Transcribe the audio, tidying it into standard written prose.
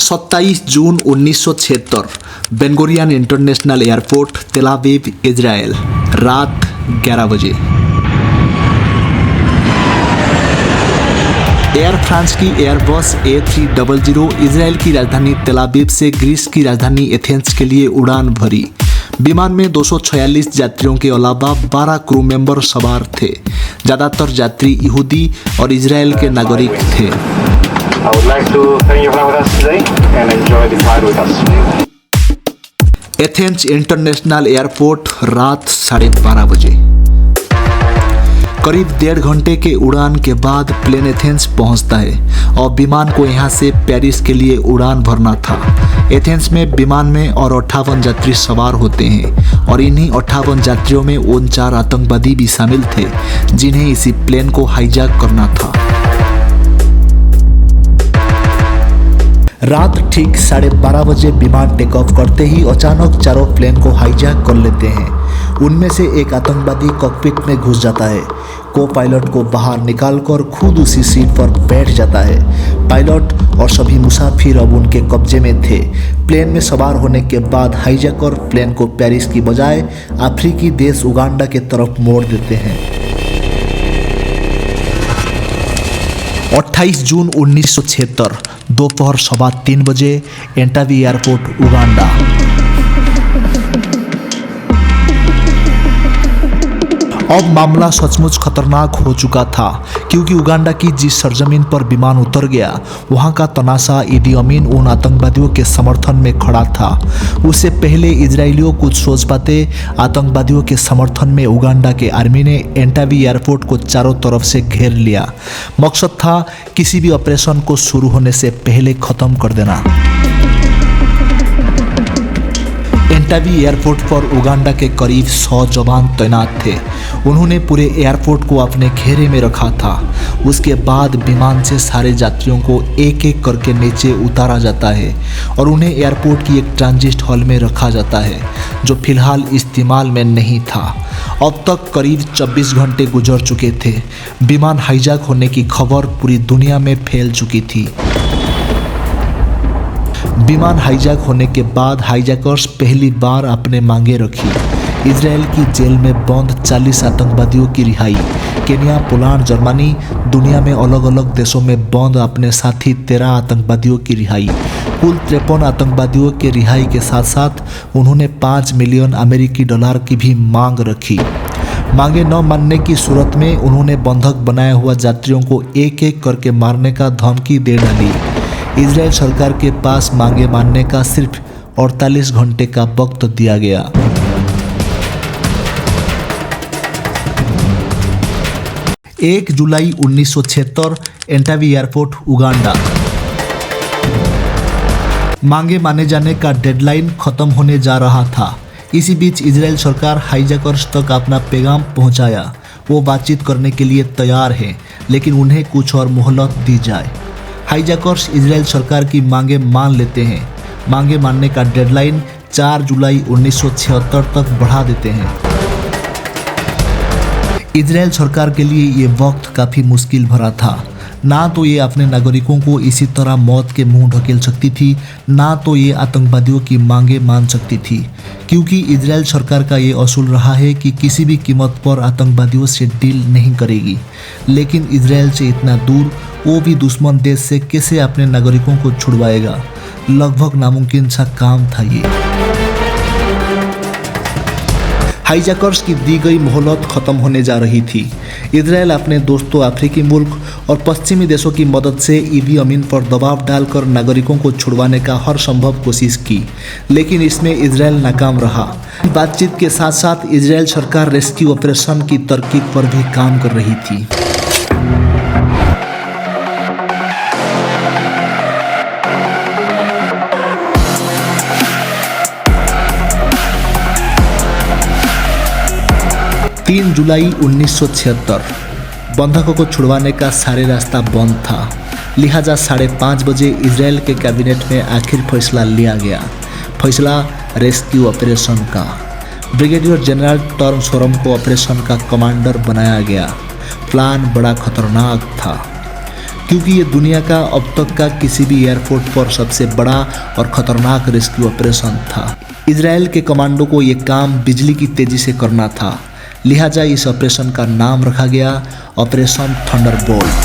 27 जून 1976 Ben-Gurion international airport तेल Aviv Israel रात 11 बजे। एयर फ्रांस की एयरबस A300 इजराइल की राजधानी तेल अवीव से ग्रीस की राजधानी एथेंस के लिए उड़ान भरी। विमान में 246 यात्रियों के अलावा 12 क्रू मेंबर सवार थे। ज़्यादातर यात्री यहूदी और इजराइल के नागरिक थे। I would like to thank you for with us today and enjoy the flight with us. Athens international airport रात 12:30 बजे। करीब 1.5 घंटे के उड़ान के बाद प्लेन एथेंस पहुंचता है और विमान को यहां से पेरिस के लिए उड़ान भरना था। एथेंस में विमान में और 58 यात्री सवार होते हैं और इन्हीं 58 यात्रियों में 49 आतंकवादी भी शामिल थे जिन्हें इसी प्लेन को हाईजैक करना था। रात ठीक 12:30 बजे विमान टेक ऑफ करते ही अचानक चारों प्लेन को हाईजैक कर लेते हैं। उनमें से एक आतंकवादी कॉकपिट में घुस जाता है। को पायलट को बाहर निकालकर खुद उसी सीट पर बैठ जाता है। पायलट और सभी मुसाफिर अब उनके कब्जे में थे। प्लेन में सवार होने के बाद हाईजैकर प्लेन को पेरिस की बजाय अफ्रीकी देश उगांडा के तरफ मोड़ देते हैं। 28 जून 1976 दोपहर 3:15 बजे एंटावी एयरपोर्ट उगांडा। अब मामला सचमुच खतरनाक हो चुका था क्योंकि उगांडा की जिस सरजमीन पर विमान उतर गया वहां का तनाशा ईदी अमीन उन आतंकवादियों के समर्थन में खड़ा था। उससे पहले इजरायलियों कुछ सोच पाते आतंकवादियों के समर्थन में उगांडा के आर्मी ने एंटावी एयरपोर्ट को चारों तरफ से घेर लिया। मकसद था किसी भी ऑपरेशन को शुरू होने से पहले खत्म कर देना। एंटावी एयरपोर्ट पर उगांडा के करीब 100 जवान तैनात थे। उन्होंने पूरे एयरपोर्ट को अपने घेरे में रखा था। उसके बाद विमान से सारे यात्रियों को एक एक करके नीचे उतारा जाता है और उन्हें एयरपोर्ट की एक ट्रांजिट हॉल में रखा जाता है जो फिलहाल इस्तेमाल में नहीं था। अब तक करीब 24 घंटे गुजर चुके थे। विमान हाईजैक होने की खबर पूरी दुनिया में फैल चुकी थी। विमान हाईजैक होने के बाद हाईजैकर्स पहली बार अपने मांगे रखी। इजराइल की जेल में बंद 40 आतंकवादियों की रिहाई। केन्या, पोलैंड, जर्मनी, दुनिया में अलग अलग देशों में बंद अपने साथी 13 आतंकवादियों की रिहाई। कुल 53 आतंकवादियों के रिहाई के साथ साथ उन्होंने $5 मिलियन अमेरिकी डॉलर की भी मांग रखी। मांगे न मानने की सूरत में उन्होंने बंधक बनाए हुआ यात्रियों को एक एक करके मारने का धमकी दे डाली। इजराइल सरकार के पास मांगे मानने का सिर्फ 48 घंटे का वक्त दिया गया। एक जुलाई 1976 एंटावी एयरपोर्ट उगांडा। मांगे माने जाने का डेडलाइन खत्म होने जा रहा था। इसी बीच इजराइल सरकार हाईजैकर्स तक अपना पैगाम पहुंचाया। वो बातचीत करने के लिए तैयार है लेकिन उन्हें कुछ और मोहलत दी जाए। हाईजैकर्स इजराइल सरकार की मांगे मान लेते हैं। मांगे मानने का डेडलाइन 4 जुलाई 1976 तक बढ़ा देते हैं। इजराइल सरकार के लिए ये वक्त काफ़ी मुश्किल भरा था। ना तो ये अपने नागरिकों को इसी तरह मौत के मुंह ढकेल सकती थी, ना तो ये आतंकवादियों की मांगे मान सकती थी, क्योंकि इजराइल सरकार का ये असूल रहा है कि किसी भी कीमत पर आतंकवादियों से डील नहीं करेगी। लेकिन इजराइल से इतना दूर वो भी दुश्मन देश से कैसे अपने नागरिकों को छुड़वाएगा? लगभग नामुमकिन सा काम था ये। हाईजैकर्स की दी गई मोहलत खत्म होने जा रही थी। इजराइल अपने दोस्तों अफ्रीकी मुल्क और पश्चिमी देशों की मदद से ईदी अमीन पर दबाव डालकर नागरिकों को छुड़वाने का हर संभव कोशिश की, लेकिन इसमें इजराइल नाकाम रहा। बातचीत के साथ साथ इजराइल सरकार रेस्क्यू ऑपरेशन की तरकीब पर भी काम कर रही थी। तीन जुलाई 1976 बंधकों को छुड़वाने का सारे रास्ता बंद था। लिहाजा 5:30 बजे इजराइल के कैबिनेट में आखिर फैसला लिया गया। फैसला रेस्क्यू ऑपरेशन का। ब्रिगेडियर जनरल टॉर्म सोरम को ऑपरेशन का कमांडर बनाया गया। प्लान बड़ा खतरनाक था क्योंकि ये दुनिया का अब तक का किसी भी एयरपोर्ट पर सबसे बड़ा और खतरनाक रेस्क्यू ऑपरेशन था। इजराइल के कमांडो को ये काम बिजली की तेजी से करना था, लिहाजा इस ऑपरेशन का नाम रखा गया ऑपरेशन थंडरबोल्ट।